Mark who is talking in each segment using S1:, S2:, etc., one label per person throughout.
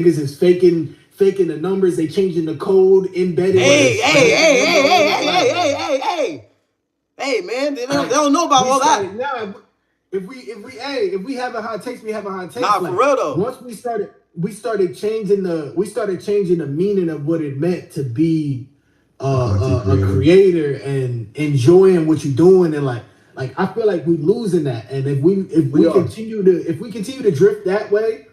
S1: niggas is faking the numbers. They changing the code embedded.
S2: Hey, man, they don't know about all that.
S1: Nah, if we have a hot takes, we have a hot takes.
S2: Nah, for real though.
S1: Once we started changing the meaning of what it meant to be a creator and enjoying what you're doing, and like I feel like we're losing that. And if we continue to drift that way,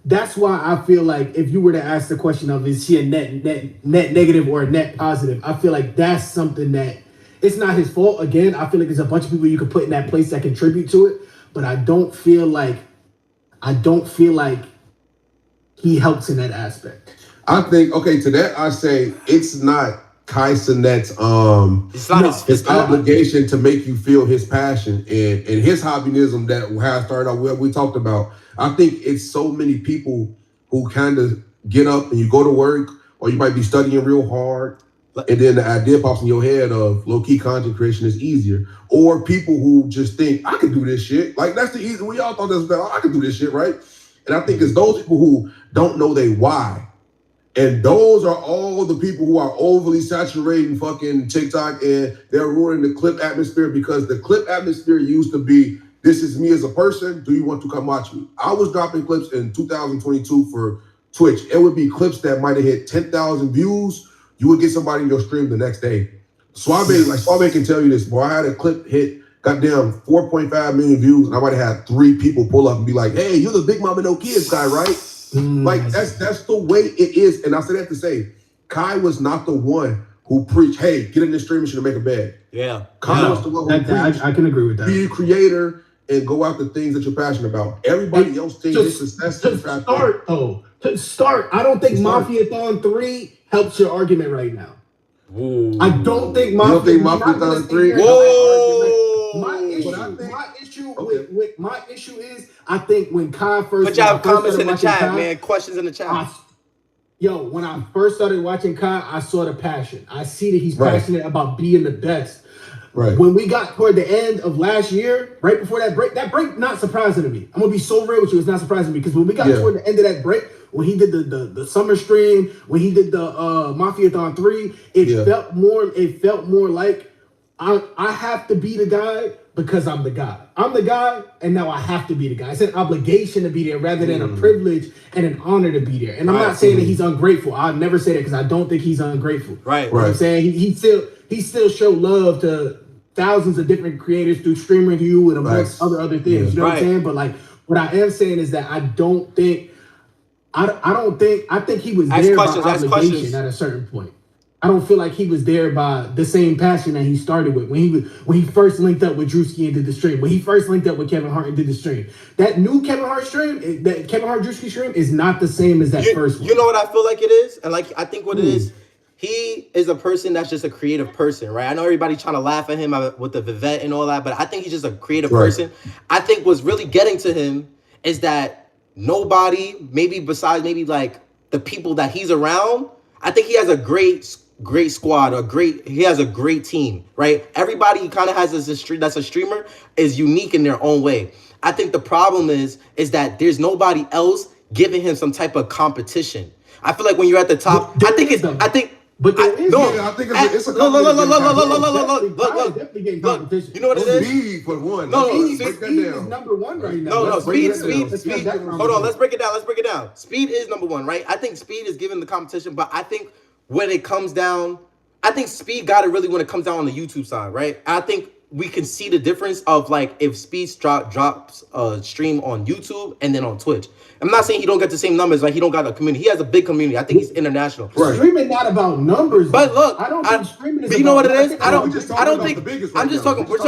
S1: that's why I feel like if you were to ask the question of is he a net negative or a net positive, I feel like that's something that it's not his fault. Again, I feel like there's a bunch of people you could put in that place that contribute to it, but I don't feel like he helps in that aspect.
S3: I think to that I say it's not Kai Cenat's his obligation to make you feel his passion and his hobbyism that has started out what we talked about. I think it's so many people who kind of get up and you go to work or you might be studying real hard and then the idea pops in your head of low-key content creation is easier. Or people who just think, I can do this shit. Like, that's the easy, we all thought that's better. I can do this shit, right? And I think it's those people who don't know they why. And those are all the people who are overly saturating fucking TikTok and they're ruining the clip atmosphere because the clip atmosphere used to be, this is me as a person, do you want to come watch me? I was dropping clips in 2022 for Twitch. It would be clips that might have hit 10,000 views. You would get somebody in your stream the next day. Suave can tell you this, boy. I had a clip hit, goddamn 4.5 million views, and I might have had 3 people pull up and be like, hey, you're the Big Mama No Kids guy, right? Like, that's the way it is. And I said that to say, Kai was not the one who preached, hey, get in this stream machine and make a bag.
S2: Yeah.
S3: Kai was the one who preached,
S1: I can agree with that.
S3: Be a creator and go after things that you're passionate about. Everybody else thinks this is
S1: to start, I don't think Mafia-thon 3 helps your argument right now.
S3: Ooh.
S1: I don't think Mafia-thon 3.
S2: Whoa.
S1: My issue is I think when Kai first
S2: put y'all comments in the chat, man. Questions in the chat.
S1: When I first started watching Kai, I saw the passion. I see that he's passionate about being the best.
S3: Right.
S1: When we got toward the end of last year, right before that break not surprising to me. I'm gonna be so real with you, it's not surprising to me because when we got toward the end of that break, when he did the summer stream, when he did the Mafia-thon 3, it felt more like I have to be the guy because I'm the guy. I'm the guy, and now I have to be the guy. It's an obligation to be there rather than a privilege and an honor to be there. And I'm not saying that he's ungrateful. I'll never say that because I don't think he's ungrateful.
S2: Right.
S1: You know what I'm saying? He still showed love to thousands of different creators through Stream Review and amongst other things. You know what I'm saying? But like, what I am saying is that I think he was there by obligation at a certain point. I don't feel like he was there by the same passion that he started with when he first linked up with Drewski and did the stream. When he first linked up with Kevin Hart and did the stream. That new Kevin Hart stream, that Kevin Hart Drewski stream, is not the same as that first one.
S2: You know what I feel like it is, and like I think what it is. He is a person that's just a creative person, right? I know everybody trying to laugh at him with the Vivette and all that, but I think he's just a creative person. I think what's really getting to him is that nobody, maybe besides maybe like the people that he's around, I think he has a great squad, he has a great team, right? Everybody he kind of has that's a streamer is unique in their own way. I think the problem is that there's nobody else giving him some type of competition. I feel like when you're at the top, I think it's a competition. You know what it is?
S3: Speed for one.
S1: Speed is number one right now.
S2: No, speed. Hold on, let's break it down. Speed is number one, right? I think speed is given the competition, but I think when it comes down, I think speed got it really when it comes down on the YouTube side, right? I think we can see the difference of like if Speed drops a stream on YouTube and then on Twitch. I'm not saying he don't get the same numbers, like he don't got a community. He has a big community. I think he's international.
S1: Right. Streaming not about numbers.
S2: But look,
S1: I don't think streaming is
S2: but you know what it is?
S3: We're
S2: talking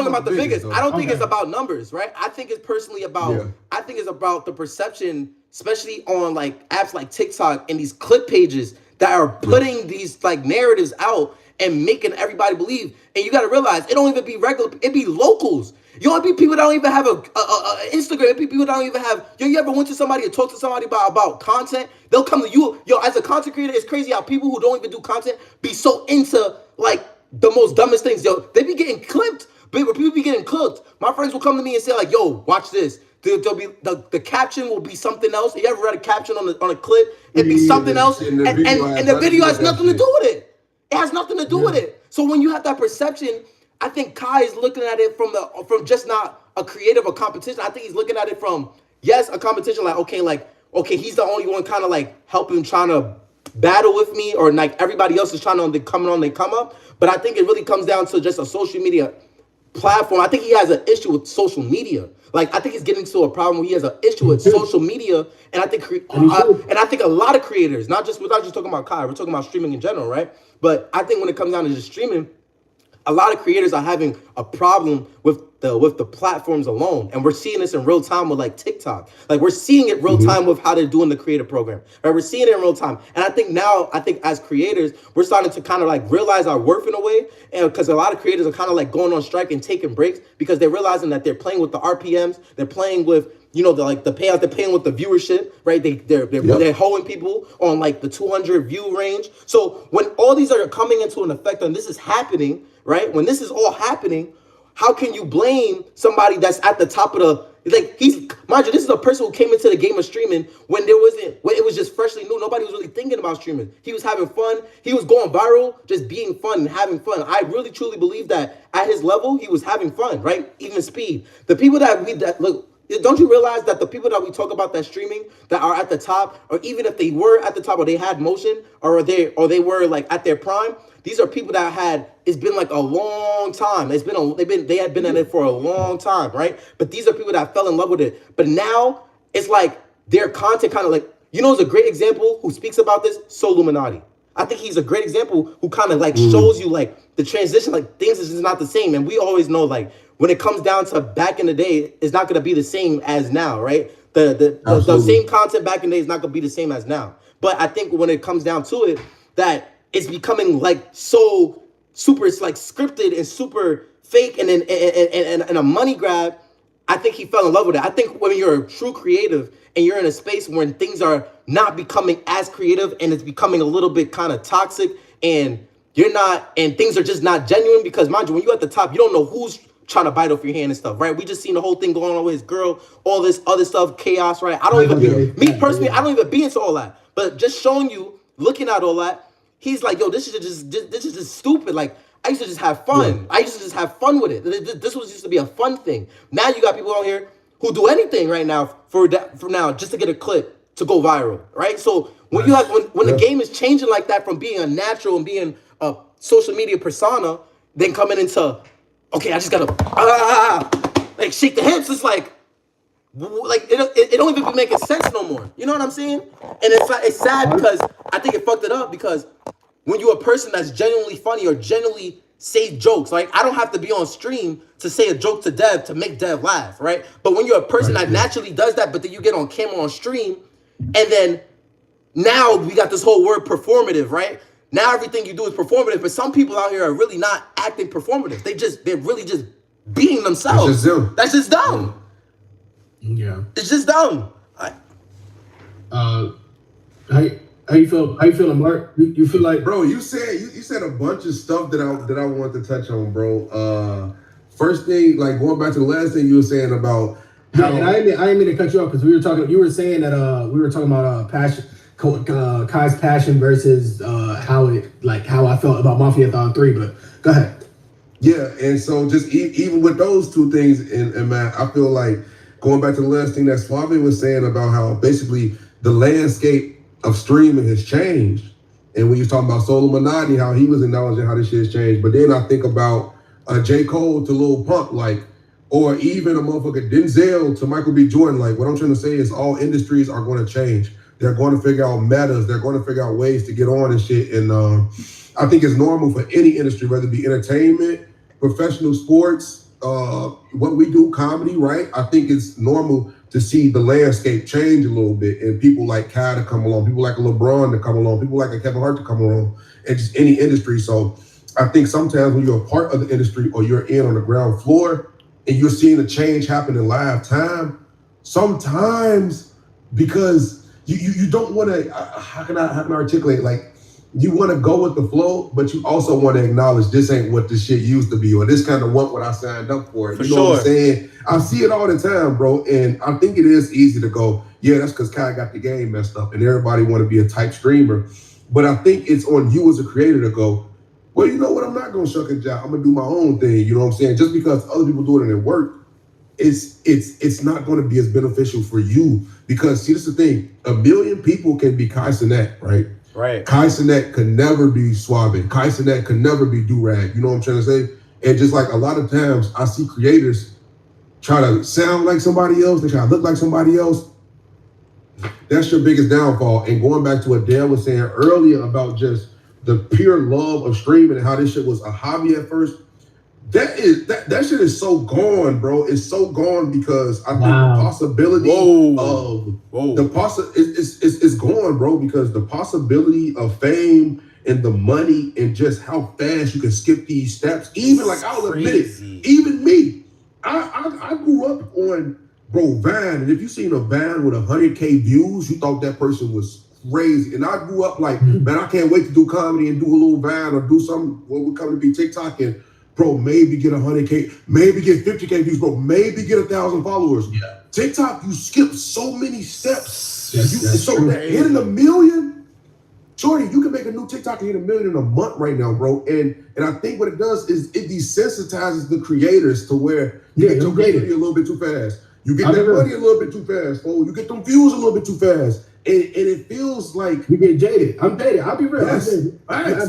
S2: about the biggest. I don't think it's about numbers, right? I think it's personally about I think it's about the perception, especially on like apps like TikTok and these clip pages that are putting these like narratives out and making everybody believe. And you got to realize it don't even be regular. It be locals. You don't be people that don't even have a Instagram. It be people that don't even have. You ever went to somebody and talked to somebody about content? They'll come to you. Yo, as a content creator, it's crazy how people who don't even do content be so into like the most dumbest things. Yo, they be getting clipped. But people be getting cooked. My friends will come to me and say like, yo, watch this. the caption will be something else. You ever read a caption on a clip? It'd be something else, and the video has nothing to do with it. It has nothing to do with it. So when you have that perception, I think Kai is looking at it from just not a creative or competition. I think he's looking at it from, yes, a competition, like, okay, he's the only one kind of like helping, trying to battle with me, or like everybody else is trying to come up. But I think it really comes down to just a social media platform. I think he has an issue with social media. Like, I think he's getting to a problem where he has an issue with social media, and I think a lot of creators, we're not just talking about Kai, we're talking about streaming in general, right? But I think when it comes down to just streaming, a lot of creators are having a problem with the platforms alone, and we're seeing this in real time with like TikTok. Like, we're seeing it real time with how they're doing the creator program. Right? We're seeing it in real time, and I think as creators, we're starting to kind of like realize our worth in a way, and because a lot of creators are kind of like going on strike and taking breaks because they're realizing that they're playing with the RPMs, they're playing with the payouts, they're paying with the viewership, right? They're holding people on like the 200 view range. So when all these are coming into an effect, and this is happening, right? When this is all happening, how can you blame somebody that's at the top of mind you, this is a person who came into the game of streaming when it was just freshly new. Nobody was really thinking about streaming. He was having fun. He was going viral, just being fun and having fun. I really truly believe that at his level, he was having fun, right? Even Speed. The people don't you realize that the people that we talk about that streaming that are at the top, or even if they were at the top or they had motion or they were like at their prime, these are people that it's been like a long time. They had been at it for a long time, right? But these are people that fell in love with it. But now it's like their content kind of like, it's a great example who speaks about this, Soluminati. I think he's a great example who kind of like shows you like the transition, like things is just not the same. And we always know like when it comes down to back in the day, it's not going to be the same as now, right? The same content back in the day is not going to be the same as now. But I think when it comes down to it, that it's becoming like so super, it's like scripted and super fake and a money grab. I think he fell in love with it. I think when you're a true creative and you're in a space when things are not becoming as creative and it's becoming a little bit kind of toxic and things are just not genuine, because mind you, when you're at the top, you don't know who's trying to bite off your hand and stuff, right? We just seen the whole thing going on with his girl, all this other stuff, chaos, right? I don't even be into all that. But just showing you, looking at all that, he's like, yo, this is just stupid. Like, I used to just have fun. Yeah. I used to just have fun with it. This used to be a fun thing. Now you got people out here who do anything right now for now just to get a clip to go viral, right? So when the game is changing like that, from being a natural and being a social media persona, then coming into, okay, I just gotta like shake the hips. It's like it don't even be making sense no more. You know what I'm saying? And it's sad because I think it fucked it up, because when you're a person that's genuinely funny or genuinely say jokes, like I don't have to be on stream to say a joke to Dev to make Dev laugh, right? But when you're a person that naturally does that, but then you get on camera on stream, and then now we got this whole word performative, right? Now everything you do is performative, but some people out here are really not acting performative. They're really just being themselves. That's just dumb.
S1: Yeah.
S2: It's just dumb.
S1: How you feeling, Mark? You feel like,
S3: bro? You said a bunch of stuff that I wanted to touch on, bro. First thing, like going back to the last thing you were saying about.
S1: And I didn't mean to cut you off, because you were saying that we were talking about passion, Kai's passion versus how I felt about Mafiathon 3. But go ahead.
S3: Yeah, and so just even with those two things, and man, I feel like going back to the last thing that Suave was saying about how basically the landscape of streaming has changed. And when you're talking about Soluminati, how he was acknowledging how this shit has changed. But then I think about J. Cole to Lil Pump, like, or even a motherfucker Denzel to Michael B. Jordan. Like, what I'm trying to say is all industries are going to change. They're going to figure out metas. They're going to figure out ways to get on and shit. And I think it's normal for any industry, whether it be entertainment, professional sports, what we do, comedy, right? I think it's normal to see the landscape change a little bit, and people like Kai to come along, people like a LeBron to come along, people like a Kevin Hart to come along, and just any industry. So I think sometimes when you're a part of the industry or you're in on the ground floor and you're seeing a change happen in live time, sometimes because you don't want to, how can I articulate, like you want to go with the flow, but you also want to acknowledge this ain't what this shit used to be, or this kind of what I signed up for. You know what I'm saying? I see it all the time, bro, and I think it is easy to go, yeah, that's because Kai got the game messed up, and everybody want to be a type streamer. But I think it's on you as a creator to go, well, you know what? I'm not gonna shuck and jive. I'm gonna do my own thing. You know what I'm saying? Just because other people do it and it work, it's not going to be as beneficial for you, because see, this is the thing: 1 million people can be Kai Cenat, right?
S2: Right.
S3: Kai Cenat could never be Suave. Kai Cenat could never be Durag. You know what I'm trying to say? And just like a lot of times, I see creators try to sound like somebody else. They try to look like somebody else. That's your biggest downfall. And going back to what Dan was saying earlier about just the pure love of streaming and how this shit was a hobby at first. That shit is so gone, bro. It's so gone because I think the possibility it's gone, bro, because the possibility of fame and the money and just how fast you can skip these steps. Even like I'll admit it, even me, I grew up on Vine, and if you seen a Vine with 100K views, you thought that person was crazy. And I grew up like, man, I can't wait to do comedy and do a little Vine or do something what would come to be TikTok and bro, maybe get 100K, maybe get 50K views, bro, maybe get 1,000 followers. Yeah. TikTok, you skip so many steps. So hitting 1 million, Shorty, you can make a new TikTok and hit 1 million in a month right now, bro. And I think what it does is it desensitizes the creators to where you get your creativity a little bit too fast. You get that money a little bit too fast, bro. You get them views a little bit too fast. And it feels like
S1: you get jaded. I'm jaded. I'll be real.
S3: Yes.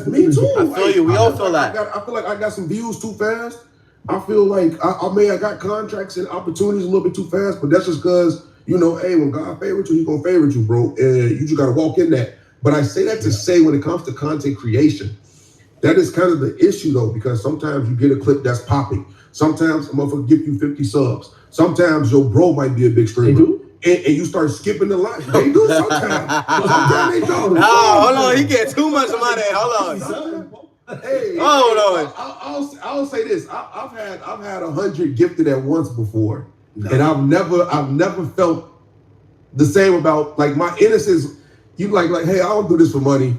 S3: Me too.
S2: I feel you. We all feel that.
S3: I feel like I got some views too fast. I feel like I got contracts and opportunities a little bit too fast, but that's just because, you know, hey, when God favors you, He's gonna favor you, bro. And you just gotta walk in that. But I say that to say when it comes to content creation, that is kind of the issue though, because sometimes you get a clip that's popping. Sometimes a motherfucker give you 50 subs. Sometimes your bro might be a big streamer. And you start skipping the line. They do sometimes. Sometimes they don't.
S2: No, hold on. He get too much money. Hold on.
S3: Hey,
S2: hold on.
S3: I'll say this. I've had 100 gifted at once before, and I've never felt the same about like my innocence. You like hey, I don't do this for money.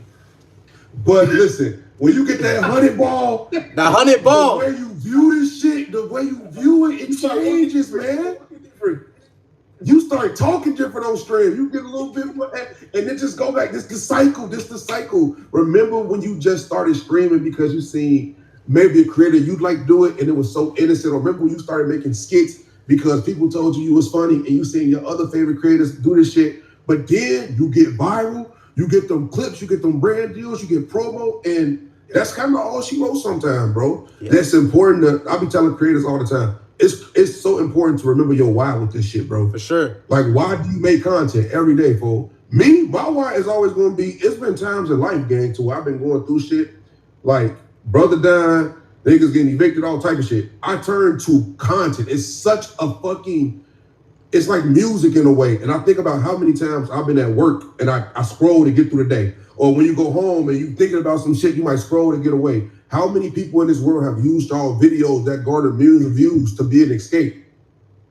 S3: But listen, when you get that 100 ball,
S2: the 100 ball,
S3: the way you view this shit, the way you view it, it changes, man. You start talking different on stream. You get a little bit more, and then just go back. This the cycle. Remember when you just started streaming because you seen maybe a creator you'd like to do it, and it was so innocent. Or remember when you started making skits because people told you was funny, and you seen your other favorite creators do this shit. But then you get viral, you get them clips, you get them brand deals, you get promo, and that's kind of all she wrote sometimes, bro. Yeah. That's important. I'll be telling creators all the time. It's so important to remember your why with this shit, bro.
S2: For sure.
S3: Like, why do you make content every day, fool? Me, my why is always going to be, it's been times in life, gang, to where I've been going through shit, like brother dying, niggas getting evicted, all type of shit. I turn to content. It's such a fucking, it's like music in a way. And I think about how many times I've been at work and I scroll to get through the day. Or when you go home and you thinking about some shit, you might scroll to get away. How many people in this world have used y'all videos that garner millions of views to be an escape?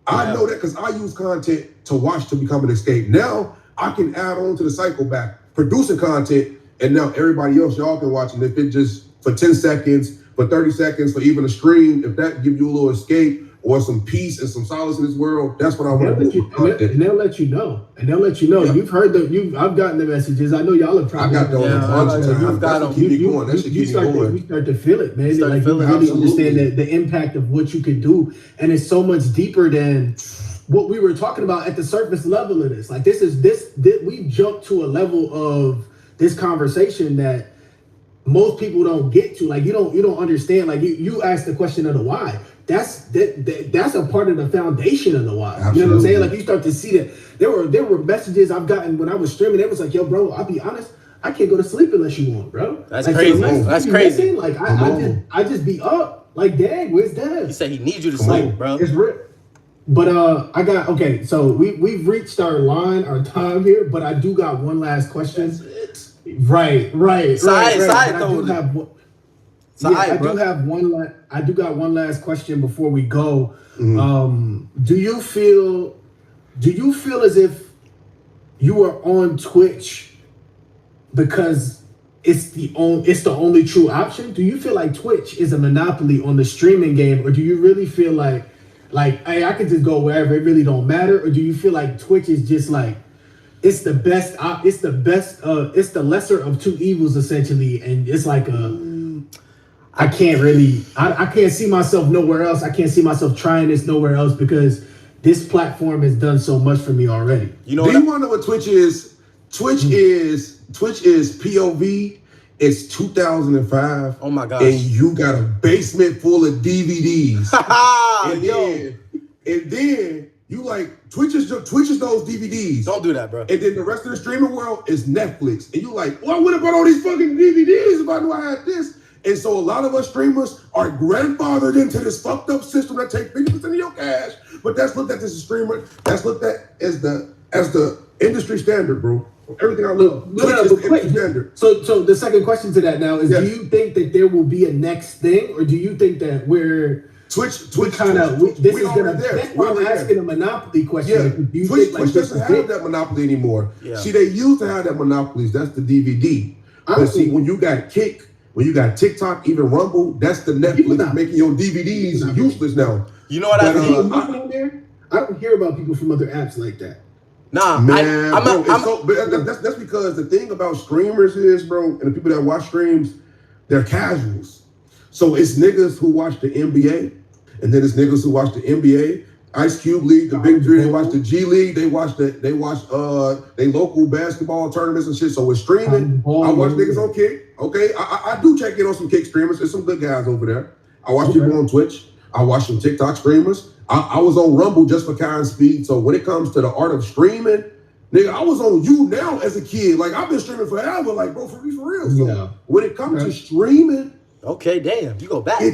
S3: I know that because I use content to watch to become an escape. Now I can add on to the cycle back, producing content, and now everybody else, y'all can watch it. If it just for 10 seconds, for 30 seconds, for even a stream, if that give you a little escape or some peace and some solace in this world, that's what I want to do.
S1: And they'll let you know. Yeah. You've heard I've gotten the messages. I know y'all have probably.
S3: I got those a bunch of times.
S1: You've got them.
S3: Keep me going. That should keep me going.
S1: You start to feel it, man. Like you really understand the impact of what you can do, and it's so much deeper than what we were talking about at the surface level of this. Like we've jumped to a level of this conversation that most people don't get to. Like you don't understand. Like you asked the question of the why. That's a part of the foundation of the why.
S3: Absolutely.
S1: You know what I'm saying? Like you start to see that there were messages I've gotten when I was streaming. It was like, yo, bro, I'll be honest, I can't go to sleep unless you want, bro.
S2: That's like, crazy. So that's crazy.
S1: Like I just be up. Like, dang, where's Dad?
S2: He said he needs you to sleep, bro.
S1: It's real. But okay, so we've reached our time here, but I do got one last question.
S2: That's it.
S1: Right. I do got one last question before we go. Mm-hmm. Do you feel as if you are on Twitch because it's the only true option? Do you feel like Twitch is a monopoly on the streaming game, or do you really feel like hey, I could just go wherever, it really don't matter? Or do you feel like Twitch is just like it's the best, it's the lesser of two evils essentially, and it's like I can't see myself nowhere else. I can't see myself trying this nowhere else because this platform has done so much for me already.
S3: Do you want to know what Twitch is? Twitch is POV. It's 2005.
S2: Oh my gosh!
S3: And you got a basement full of DVDs. and then you like Twitch is those DVDs.
S2: Don't do that, bro.
S3: And then the rest of the streaming world is Netflix. And you like, well, I would have bought all these fucking DVDs if I knew I had this. And so a lot of us streamers are grandfathered into this fucked up system that takes 50% of your cash. But that's looked at as a streamer. That's looked at as the industry standard, bro. Everything I love.
S1: So the second question to that now is: do you think that there will be a next thing, or do you think that we're
S3: Twitch
S1: is gonna? That's why I'm asking a monopoly question.
S3: Yeah, Twitch doesn't have that monopoly anymore. Yeah. See, they used to have that monopolies. That's the DVD. But see, when you got Kick, when you got TikTok, even Rumble, that's the Netflix making your DVDs useless now.
S2: You know what I mean?
S1: I don't hear about people from other apps like that.
S2: Nah,
S3: man, that's because the thing about streamers is, bro, and the people that watch streams, they're casuals. So it's niggas who watch the NBA, and then it's niggas who watch the NBA, Ice Cube League, the Big Three. They watch the G League. They watch they local basketball tournaments and shit. So with streaming, I watch niggas on Kick. Okay, I do check in on some Kick streamers. There's some good guys over there. I watch people on Twitch. I watch some TikTok streamers. I was on Rumble just for kind speed. So when it comes to the art of streaming, nigga, I was on YouNow as a kid. Like, I've been streaming forever. Like, bro, for real. So when it comes to streaming,
S2: okay, damn, you go back.
S3: There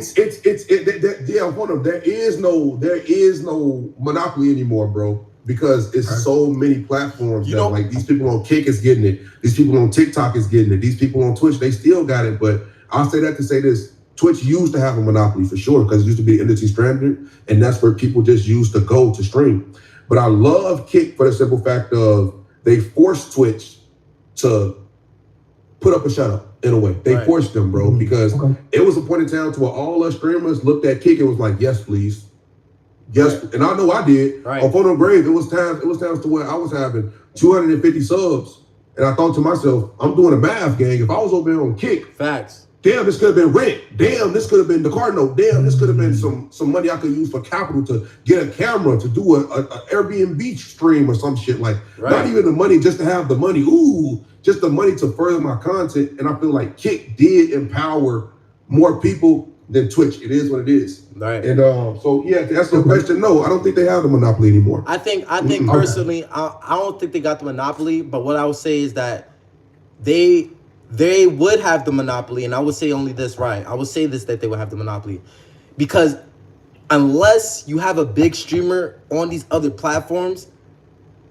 S3: is no monopoly anymore, bro, because it's so many platforms that like these people on Kick is getting it. These people on TikTok is getting it. These people on Twitch, they still got it. But I'll say that to say this. Twitch used to have a monopoly for sure because it used to be industry standard, and that's where people just used to go to stream. But I love Kick for the simple fact of they forced Twitch to put up a shut up in a way. They forced them, bro, because it was a point in time to where all us streamers looked at Kick and was like, yes, please. Yes, and I know I did. On Photo Grave, it was times to where I was having 250 subs, and I thought to myself, I'm doing a math, gang. If I was over there on Kick,
S2: facts.
S3: Damn, this could have been rent. Damn, this could have been the Cardinal. Damn, this could have been some money I could use for capital to get a camera, to do a Airbnb stream or some shit. Like, not even the money just to have the money. Ooh, just the money to further my content. And I feel like Kick did empower more people than Twitch. It is what it is.
S2: Right.
S3: And so, yeah, to answer the question, no, I don't think they have the monopoly anymore.
S2: I think personally, I don't think they got the monopoly. But what I would say is that they would have the monopoly, and I would say only this, right? I would say this, that they would have the monopoly. Because unless you have a big streamer on these other platforms,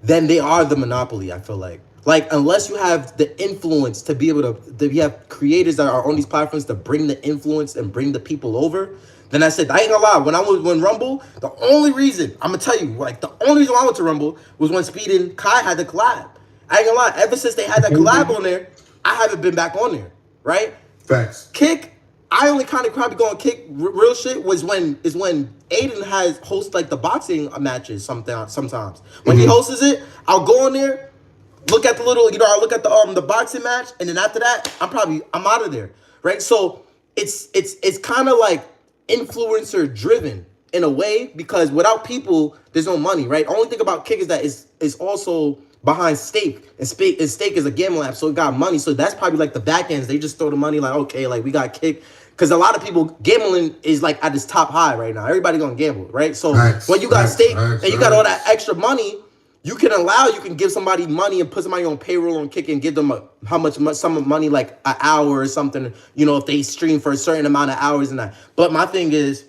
S2: then they are the monopoly, I feel like. Like, unless you have the influence to be able to you have creators that are on these platforms to bring the influence and bring the people over, then I said, I ain't gonna lie, when Rumble, the only reason, I'm gonna tell you, like, the only reason I went to Rumble was when Speed and Kai had the collab. I ain't gonna lie, ever since they had that collab on there, I haven't been back on there, right?
S3: Facts.
S2: Kick, I only kind of probably go on Kick real shit is when Aiden has hosts like the boxing matches sometimes. When he hosts it, I'll go on there, look at the little, I look at the boxing match, and then after that, I'm out of there, right? So it's kind of like influencer driven in a way, because without people, there's no money, right? Only thing about Kick is that it's also behind Stake, and Stake is a gambling app, so it got money. So that's probably like the back ends. They just throw the money, like, okay, like we got Kick, because a lot of people, gambling is like at its top high right now. Everybody gonna gamble, right? So when you got Stake and you got all that extra money, you can give somebody money and put somebody on payroll on Kick and give them some money, like an hour or something, if they stream for a certain amount of hours and that. But my thing is,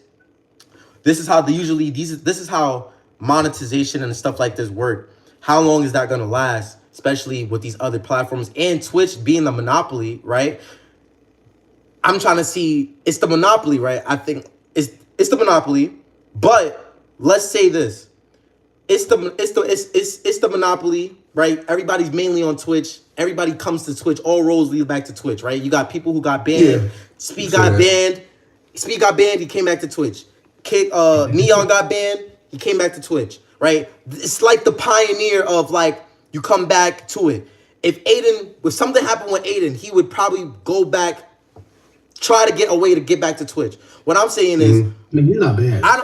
S2: this is how this is how monetization and stuff like this work. How long is that going to last, especially with these other platforms and Twitch being the monopoly, right? I'm trying to see, it's the monopoly, right? I think it's the monopoly, but let's say this. it's the monopoly, right? Everybody's mainly on Twitch. Everybody comes to Twitch. All roads lead back to Twitch, right? You got people who got banned.
S3: Yeah.
S2: Speed got banned. Speed got banned. He came back to Twitch. Neon got banned. He came back to Twitch, right? It's like the pioneer of like you come back to it. If something happened with Aiden, he would probably go back, try to get a way to get back to Twitch. What I'm saying is,
S1: I mean, he's not bad.
S2: I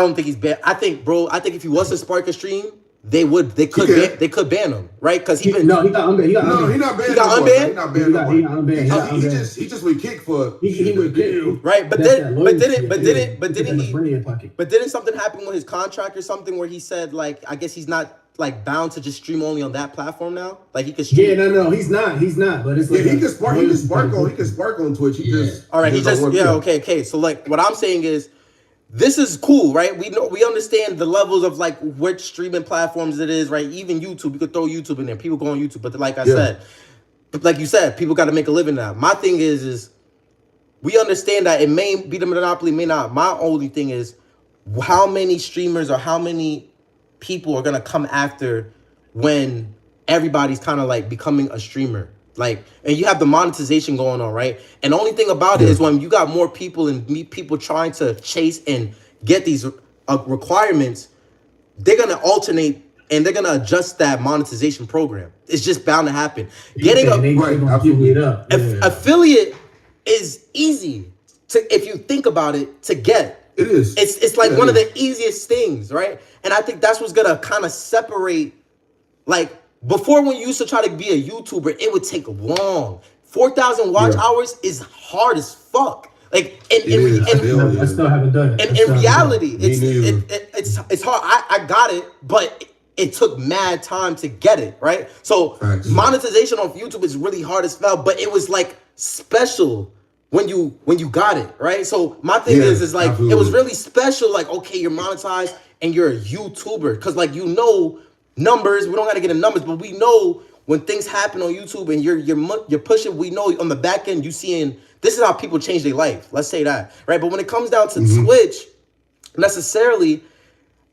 S2: don't think he's bad. I think if he was to spark a stream, they could ban him, right? Because he got unbanned.
S3: He not banned.
S2: He got unbanned.
S3: He not banned.
S1: He
S3: just would kick for.
S1: He would kick.
S2: Right, but didn't something happen with his contract or something where he said like I guess he's not like bound to just stream only on that platform now? Like he could stream.
S1: Yeah, no, he's not. But it's like
S3: he can spark on Twitch.
S2: All right, okay. So like what I'm saying is this is cool, right? We understand the levels of like which streaming platforms it is, right? Even YouTube, you could throw YouTube in there. People go on YouTube, but like I said, like you said, people got to make a living now. My thing is we understand that it may be the monopoly, may not. My only thing is how many streamers or how many people are gonna come after when everybody's kind of like becoming a streamer. Like, and you have the monetization going on, right? And the only thing about it is when you got more people and people trying to chase and get these requirements, they're going to alternate and they're going to adjust that monetization program. It's just bound to happen. Affiliate is easy to, if you think about it, to get.
S3: It is.
S2: It's like one of the easiest things, right? And I think that's what's going to kind of separate, like, before when you used to try to be a YouTuber, it would take long. 4,000 watch hours is hard as fuck. Like, I
S1: still haven't done it.
S2: And in reality, it's hard. I got it, but it took mad time to get it, right? So monetization on YouTube is really hard as hell, but it was like special when you got it, right? So my thing is like absolutely. It was really special. Like, okay, you're monetized and you're a YouTuber, because like numbers, we don't got to get in numbers, but we know when things happen on YouTube and you're pushing, we know on the back end, you seeing, this is how people change their life. Let's say that, right? But when it comes down to Twitch, necessarily,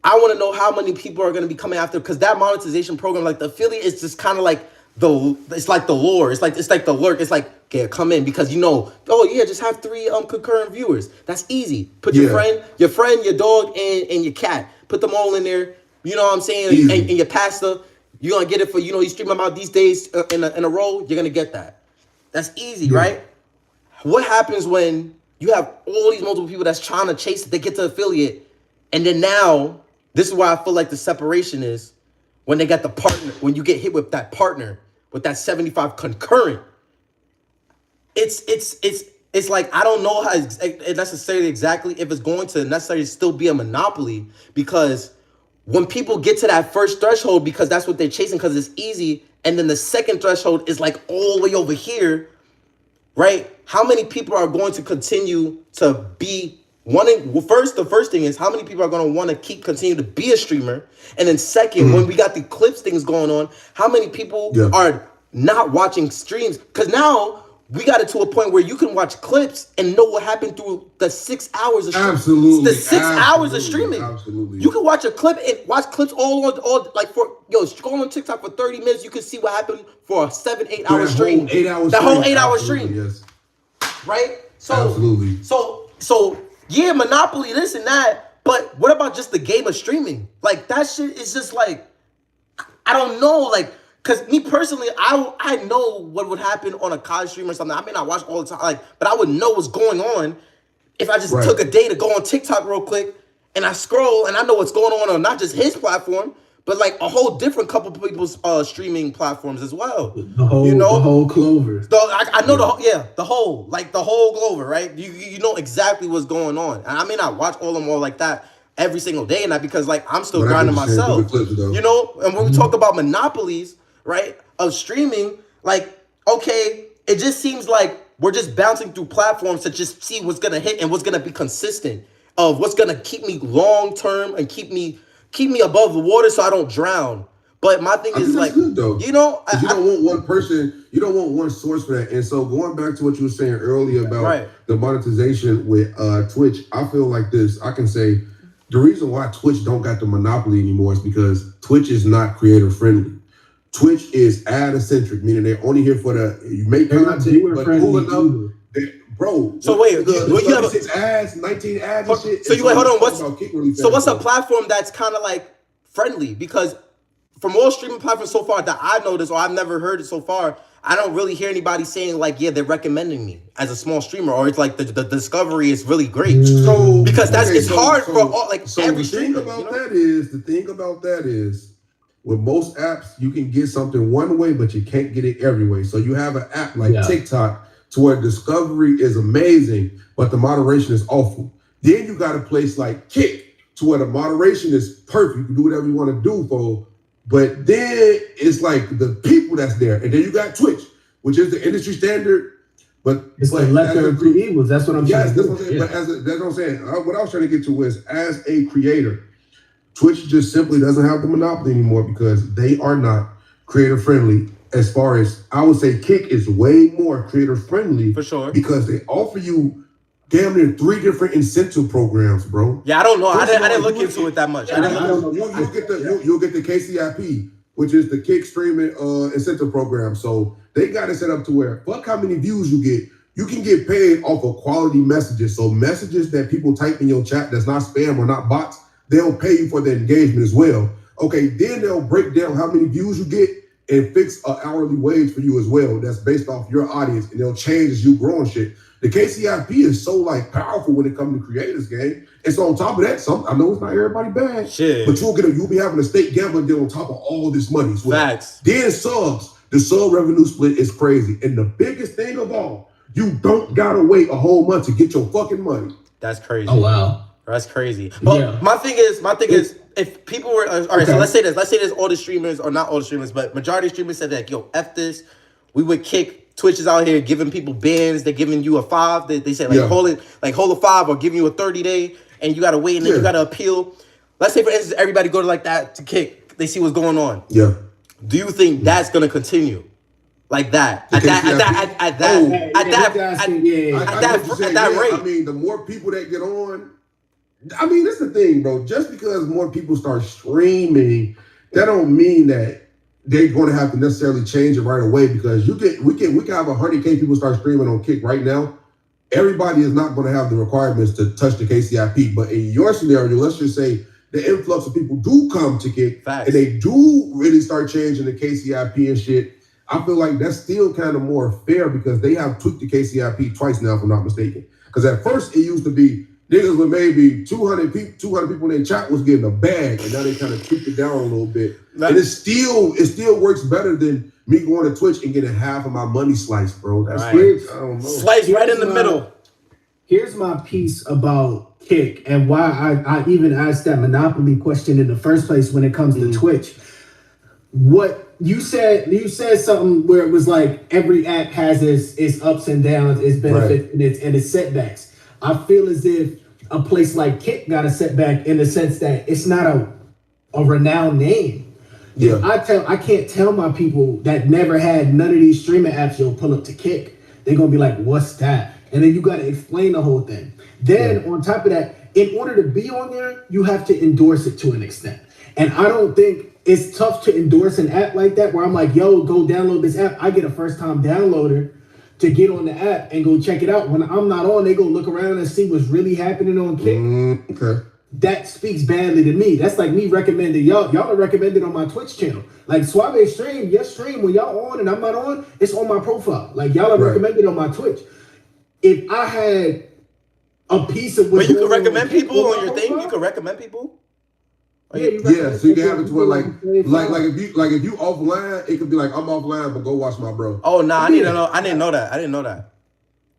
S2: I want to know how many people are going to be coming after, because that monetization program, like the affiliate is just kind of like it's like the lure. It's like the lurk. It's like, okay, come in because just have 3 concurrent viewers. That's easy. Put your friend, your dog, and your cat. Put them all in there. You know what I'm saying? And your pastor, you're going to get it for, you stream them out these days in a row, you're going to get that. That's easy, right? What happens when you have all these multiple people that's trying to chase it, they get to affiliate, and then now, this is why I feel like the separation is when they got the partner, when you get hit with that partner, with that 75 concurrent, it's like, I don't know how necessarily exactly if it's going to necessarily still be a monopoly, because when people get to that first threshold, because that's what they're chasing, because it's easy, and then the second threshold is like all the way over here, right? How many people are going to continue to be wanting? Well, the first thing is how many people are going to want to continue to be a streamer, and then second, when we got the clips things going on, how many people are not watching streams? Because now we got it to a point where you can watch clips and know what happened through the 6 hours of streaming.
S3: Absolutely.
S2: The 6 hours of streaming.
S3: Absolutely.
S2: You can watch a clip and watch clips all like scroll on TikTok for 30 minutes. You can see what happened for a 7-8 hour stream. That whole 8 hour stream.
S3: Yes.
S2: Right? So
S3: absolutely.
S2: So yeah, monopoly, this and that. But what about just the game of streaming? Like that shit is just like, I don't know, like, because me personally, I know what would happen on a college stream or something. I may not watch all the time, but I would know what's going on if I just took a day to go on TikTok real quick and I scroll and I know what's going on not just his platform, but like a whole different couple people's streaming platforms as well.
S1: The whole Clover.
S2: I know the whole Clover, right? You know exactly what's going on. And I may not watch all of them all like that every single day, and that because like I'm still grinding myself. And when we talk about monopolies, right, of streaming, like, okay, it just seems like we're just bouncing through platforms to just see what's gonna hit and what's gonna be consistent, of what's gonna keep me long term and keep me above the water so I don't drown. But my thing is like,
S3: good, though.
S2: you don't
S3: want one person, you don't want one source for that. And so going back to what you were saying earlier about the monetization with Twitch, I feel like this. I can say the reason why Twitch don't got the monopoly anymore is because Twitch is not creator friendly. Twitch is ad centric, meaning they're only here for you make content, but cool enough, bro.
S2: So wait, you have
S3: 6 ads, 19 ads and shit.
S2: So hold on. What's a platform that's kind of like friendly? Because from all streaming platforms so far that I've noticed, or I've never heard it so far, I don't really hear anybody saying like, yeah, they're recommending me as a small streamer, or it's like the discovery is really great. So because it's hard for all like every streamer.
S3: The thing about that is. With most apps, you can get something one way, but you can't get it every way. So you have an app like TikTok to where discovery is amazing, but the moderation is awful. Then you got a place like Kick to where the moderation is perfect. You can do whatever you want to do, but then it's like the people that's there. And then you got Twitch, which is the industry standard. But
S1: it's like lesser of two evils. That's what I'm saying.
S3: That's what I'm saying. But that's what I'm saying. What I was trying to get to is, as a creator, Twitch just simply doesn't have the monopoly anymore because they are not creator friendly. As far as I would say, Kick is way more creator friendly
S2: for sure
S3: because they offer you damn near 3 different incentive programs, bro.
S2: Yeah, I don't know. I didn't look into it that much.
S3: You'll get the KCIP, which is the Kick streaming incentive program. So they got it set up to where fuck how many views you get. You can get paid off of quality messages. So messages that people type in your chat that's not spam or not bots. They'll pay you for the engagement as well. Okay, then they'll break down how many views you get and fix an hourly wage for you as well. That's based off your audience, and they'll change as you grow and shit. The KCIP is so like powerful when it comes to creators, game. And so on top of that, I know it's not everybody bad,
S2: shit,
S3: but you'll be having a state gambling deal on top of all this money as well.
S2: Facts.
S3: Then subs, the sub revenue split is crazy, and the biggest thing of all, you don't gotta wait a whole month to get your fucking money.
S2: That's crazy.
S1: Oh wow.
S2: That's crazy. But my thing is, if people were all right, so let's say this, all the streamers, or not all the streamers, but majority of streamers said that, yo, F this, we would kick. Twitch is out here giving people bans. They're giving you a 5. They say hold a 5 or giving you a 30-day, and you gotta wait and then you gotta appeal. Let's say for instance everybody go to like that to Kick. They see what's going on.
S3: Yeah.
S2: Do you think that's gonna continue? Like that at that rate.
S3: I mean, the more people that get on. I mean, that's the thing, bro. Just because more people start streaming, that don't mean that they're going to have to necessarily change it right away. Because we can have 100K people start streaming on Kick right now. Everybody is not going to have the requirements to touch the KCIP. But in your scenario, let's just say the influx of people do come to Kick, and they do really start changing the KCIP and shit. I feel like that's still kind of more fair because they have tweaked the KCIP twice now, if I'm not mistaken. Because at first it used to be niggas with maybe 200 people in their chat was getting a bag, and now they kind of tweaked it down a little bit. And it still works better than me going to Twitch and getting half of my money sliced, bro. That's
S2: right. I don't know. Sliced right in the middle.
S1: Here's my piece about Kick and why I even asked that monopoly question in the first place when it comes to Twitch. What you said something where it was like every app has its ups and downs, its benefits and its setbacks. I feel as if a place like Kick got a setback in the sense that it's not a renowned name. Yeah. I can't tell my people that never had none of these streaming apps, you'll pull up to Kick. They're gonna be like, what's that? And then you gotta explain the whole thing. Then on top of that, in order to be on there, you have to endorse it to an extent. And I don't think it's tough to endorse an app like that where I'm like, yo, go download this app. I get a first time downloader to get on the app and go check it out. When I'm not on, they go look around and see what's really happening on Kick.
S3: Okay.
S1: That speaks badly to me. That's like me recommending y'all are recommended on my Twitch channel. Like Suave stream, your stream, when y'all on and I'm not on, it's on my profile. Like y'all are recommended on my Twitch. If I had a piece of
S2: what you can recommend people on your thing, you can recommend people.
S3: Yeah, so you can have it to where like if you offline, it could be like I'm offline, but go watch my bro.
S2: Oh no, I didn't know that.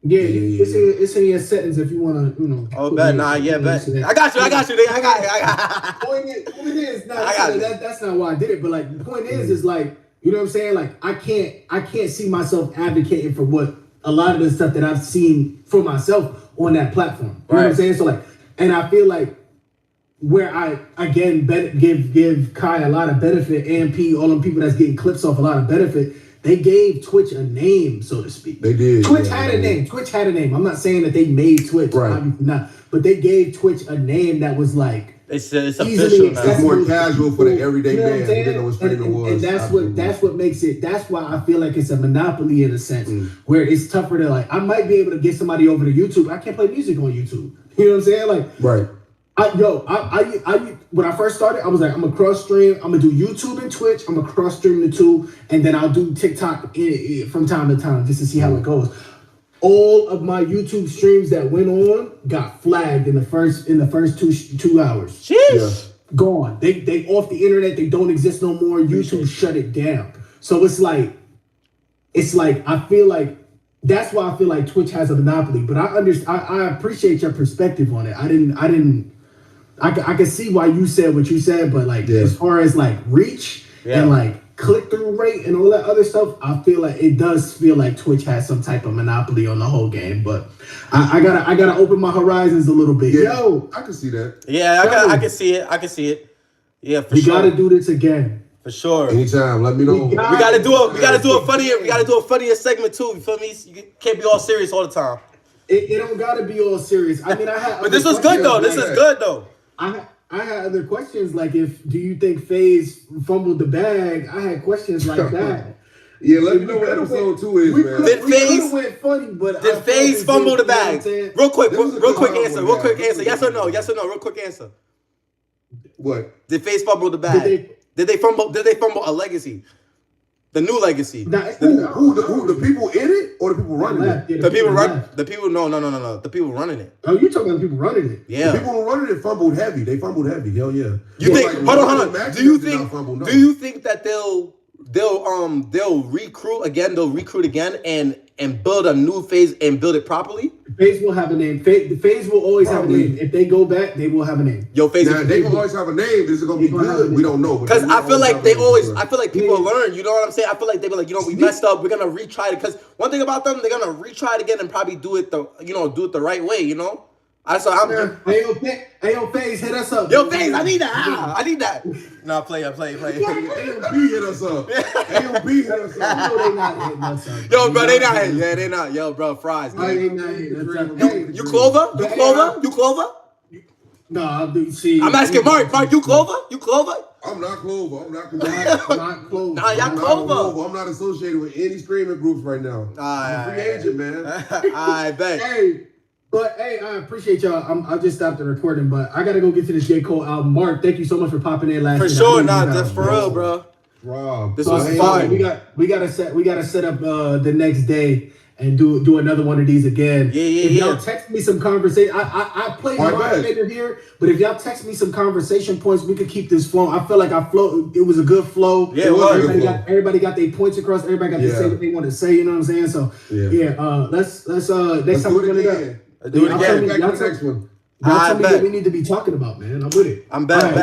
S1: Yeah, it's in your settings if you want to,
S2: Oh, bet, bet. I got you, nigga. I got
S1: Point is, that's not why I did it. But like, the point is like, you know what I'm saying? Like, I can't see myself advocating for what a lot of the stuff that I've seen for myself on that platform. You know what I'm saying? So like, and I feel like where I again give Kai a lot of benefit, AMP, all them people that's getting clips off a lot of benefit. they gave Twitch a name, so to speak.
S3: They did.
S1: Twitch had a name. Twitch had a name. I'm not saying that they made Twitch,
S3: right?
S1: Not, but they gave Twitch a name that was like
S2: it's official now.
S3: It's more casual for the everyday man who didn't know what streaming was.
S1: And that's what makes it. That's why I feel like it's a monopoly in a sense, where it's tougher to like. I might be able to get somebody over to YouTube. I can't play music on YouTube. You know what I'm saying? Like,
S3: right.
S1: I when I first started, I was like, I'm gonna cross stream. I'm gonna do YouTube and Twitch. I'm gonna cross stream the two, and then I'll do TikTok from time to time just to see how it goes. All of my YouTube streams that went on got flagged in the first 2 hours.
S2: Jeez.
S1: Yeah. Gone. They off the internet. They don't exist no more. YouTube shut it down. So it's like I feel like that's why I feel like Twitch has a monopoly. But I appreciate your perspective on it. I can see why you said what you said, but like as far as like reach and like click-through rate and all that other stuff, I feel like it does feel like Twitch has some type of monopoly on the whole game. But I gotta open my horizons a little bit.
S3: Yeah,
S1: Yo,
S3: I can see that.
S2: Yeah, I can see it. I can see it. Yeah, for sure.
S1: We gotta do this again.
S2: For sure.
S3: Anytime, let me know.
S2: We gotta do a funnier segment too. You feel me? You can't be all serious all the time.
S1: It don't gotta be all serious. I mean, I had.
S2: But this was good though. This is good though.
S1: I had other questions like, do you think FaZe fumbled the bag? I had questions like that.
S3: Yeah, let me know what episode 2 is, man.
S2: Did FaZe
S1: went funny, but
S2: did FaZe fumble the bag? Real quick answer. Yes or no? Real quick answer.
S3: What?
S2: Did FaZe fumble the bag? Did they fumble a legacy? The new legacy.
S3: Who the people in it or the people running it?
S2: The people no. The people running it.
S1: Oh, you talking about the people running it?
S2: Yeah.
S3: The people running it fumbled heavy. They fumbled heavy. Hell yeah.
S2: You think? Hold on. Do you think that they'll recruit again and build a new phase and build it properly?
S1: FaZe will have a name. FaZe will always have a name. If they go back, they will have a name.
S2: Yo, FaZe.
S3: Now, they will always have a name. This is gonna be good. We don't know.
S2: Because I feel like I feel like people learn. You know what I'm saying? I feel like they be like, we messed up. We're gonna retry it. Because one thing about them, they're gonna retry it again and probably do it the right way. You know. Hey,
S1: yo, FaZe, hit us up.
S2: Yo, FaZe, I need that. Nah, play.
S3: AOP hit us up. AOP hit us up.
S1: No, they not hitting us up.
S2: Yo, bro, they not hitting. Yeah, they not. Yo, bro, fries.
S1: They not hitting us up.
S2: You Clover? You Clover?
S1: No, dude, see.
S2: I'm asking Mark. Mark, you Clover? You Clover?
S3: I'm not Clover. I'm not
S1: Clover.
S2: Nah, y'all Clover.
S3: I'm not associated with any streaming groups right now. I'm a free agent, man.
S2: I bet.
S1: Hey, I appreciate y'all. I just stopped the recording, but I gotta go get to this J. Cole album. Mark, thank you so much for popping in last night.
S2: For sure, that's for real, bro.
S3: Rob,
S2: this was fun.
S1: We gotta set up the next day and do another one of these again. If y'all text me some conversation, I play moderator here, but if y'all text me some conversation points, we could keep this flowing. I feel like it was a good flow.
S2: Yeah, it was.
S1: Everybody got their points across. Everybody got to say what they want to say. You know what I'm saying? So let's next time we're gonna do.
S2: Do it again.
S3: Back to the next one.
S1: Tell me what we need to be talking about, man. I'm with it.
S2: I'm back.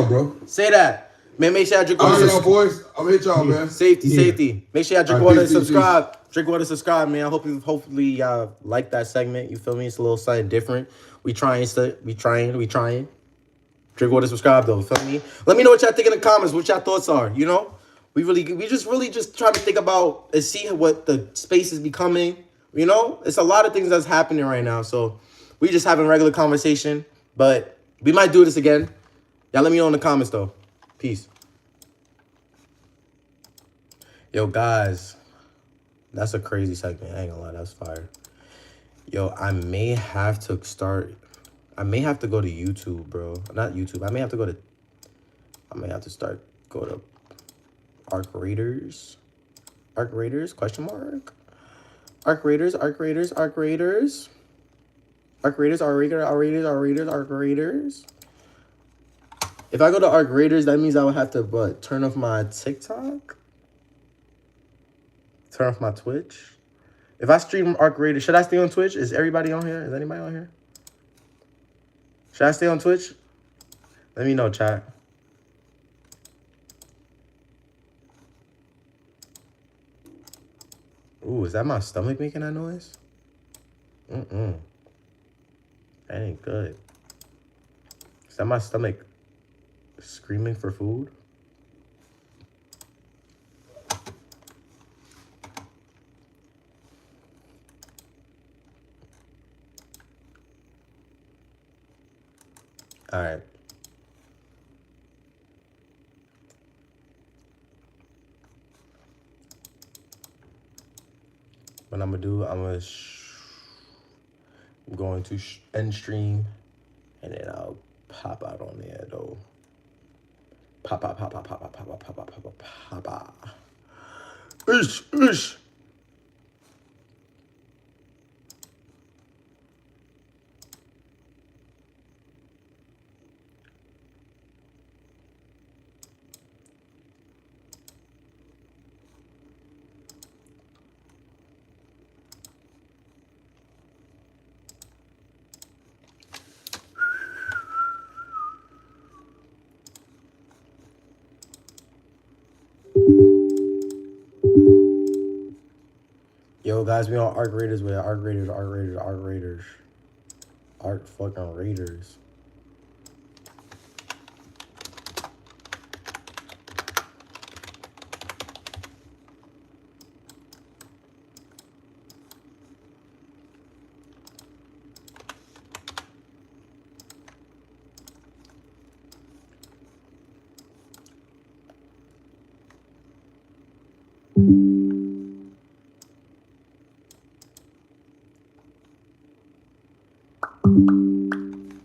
S3: Bro.
S2: Say that. Man, make sure y'all drink water.
S3: All right, y'all boys. I'm gonna hit y'all, man.
S2: Safety. Make sure y'all drink water and subscribe. Drink water, subscribe, man. Hopefully y'all like that segment. You feel me? It's a little something different. We trying. Drink water, subscribe though. You feel me? Let me know what y'all think in the comments. What y'all thoughts are. You know, we just trying to think about and see what the space is becoming. You know, it's a lot of things that's happening right now. So we just having regular conversation, but we might do this again. Y'all let me know in the comments though. Peace. Yo, guys, that's a crazy segment. I ain't gonna lie, that's fire. Yo, I may have to go to YouTube, bro. Not YouTube. I may have to go to Arc Raiders. Arc Raiders, question mark? Arc Raiders. If I go to Arc Raiders, that means I would have to turn off my TikTok? Turn off my Twitch? If I stream Arc Raiders, should I stay on Twitch? Is everybody on here? Is anybody on here? Should I stay on Twitch? Let me know, chat. Ooh, is that my stomach making that noise? That ain't good. Is that my stomach screaming for food? All right. What I'm gonna do, I'm going to end stream, and then I'll pop out on there though. Pop out, pop out, pop out, pop out, pop out, pop out, pop out. Ish, ish. Yo, guys, we on Arc Raiders with Arc Raiders, Arc Raiders, Arc Raiders. Arc fucking Raiders.